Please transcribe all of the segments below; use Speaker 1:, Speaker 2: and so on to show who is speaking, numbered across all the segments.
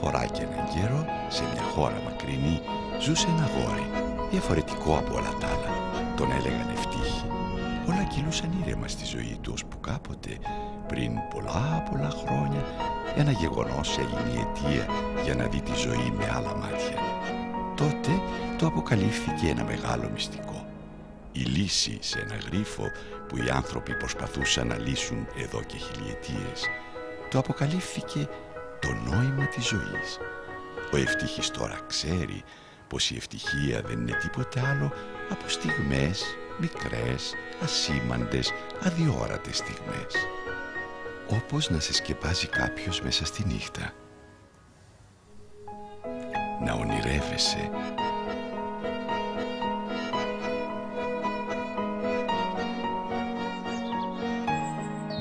Speaker 1: φορά και έναν καιρό, σε μια χώρα μακρινή, ζούσε ένα αγόρι, διαφορετικό από όλα τα άλλα. Τον έλεγαν ευτύχη. Όλα κυλούσαν ήρεμα στη ζωή του, ώσπου κάποτε, πριν πολλά χρόνια, ένα γεγονός έγινε η αιτία για να δει τη ζωή με άλλα μάτια. Τότε το αποκαλύφθηκε ένα μεγάλο μυστικό. Η λύση σε ένα γρίφο που οι άνθρωποι προσπαθούσαν να λύσουν εδώ και χιλιετίες. Το αποκαλύφθηκε το νόημα της ζωής. Ο ευτύχης τώρα ξέρει πως η ευτυχία δεν είναι τίποτε άλλο από στιγμές, μικρές, ασήμαντες, αδιόρατες στιγμές. Όπως να σε σκεπάζει κάποιος μέσα στη νύχτα. Να ονειρεύεσαι.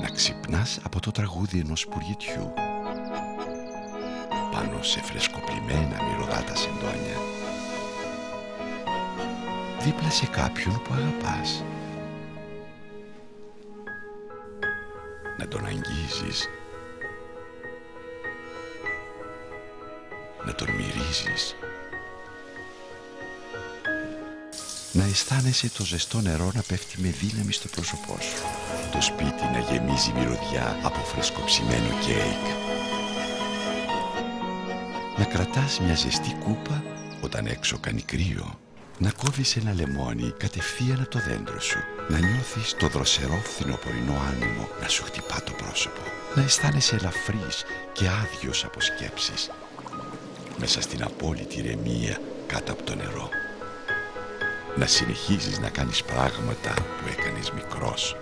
Speaker 1: Να ξυπνάς από το τραγούδι ενός σπουργητιού. Πάνω σε φρεσκοπλημμένα μυρωδάτα σεντόνια. Δίπλα σε κάποιον που αγαπάς. Να τον αγγίζεις. Να τον μυρίζεις. Να αισθάνεσαι το ζεστό νερό να πέφτει με δύναμη στο πρόσωπό σου. Το σπίτι να γεμίζει μυρωδιά από φρεσκοψημένο κέικ. Να κρατάς μια ζεστή κούπα όταν έξω κάνει κρύο. Να κόβεις ένα λεμόνι κατευθείαν από το δέντρο σου. Να νιώθεις το δροσερό φθινοπορεινό άνεμο να σου χτυπά το πρόσωπο. Να αισθάνεσαι ελαφρύς και άδειος από σκέψεις. Μέσα στην απόλυτη ηρεμία κάτω από το νερό. Να συνεχίζεις να κάνεις πράγματα που έκανες μικρός.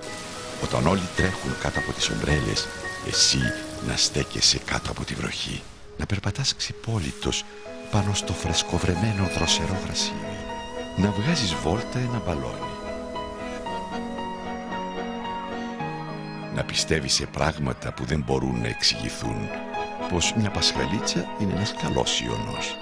Speaker 1: Όταν όλοι τρέχουν κάτω από τις ομπρέλες, εσύ να στέκεσαι κάτω από τη βροχή. Να περπατάς ξυπόλυτος πάνω στο φρεσκοβρεμένο δροσερό γρασίδι. Να βγάζεις βόλτα ένα μπαλόνι. Να πιστεύεις σε πράγματα που δεν μπορούν να εξηγηθούν, πως μια πασχαλίτσα είναι ένας καλός ιονός.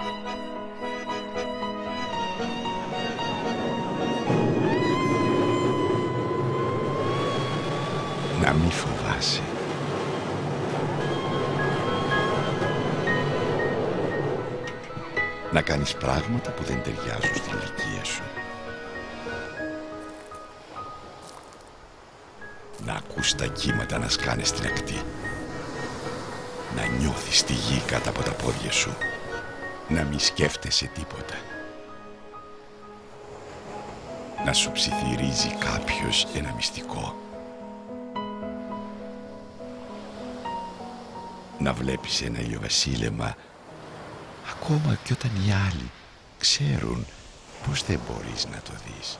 Speaker 1: Να μη φοβάσαι. Να κάνεις πράγματα που δεν ταιριάζουν στην ηλικία σου. Να ακούς τα κύματα να σκάνε στην ακτή. Να νιώθεις τη γη κάτω από τα πόδια σου. Να μη σκέφτεσαι τίποτα. Να σου ψιθυρίζει κάποιος ένα μυστικό. Να βλέπεις ένα ηλιοβασίλεμα ακόμα και όταν οι άλλοι ξέρουν πως δεν μπορείς να το δεις.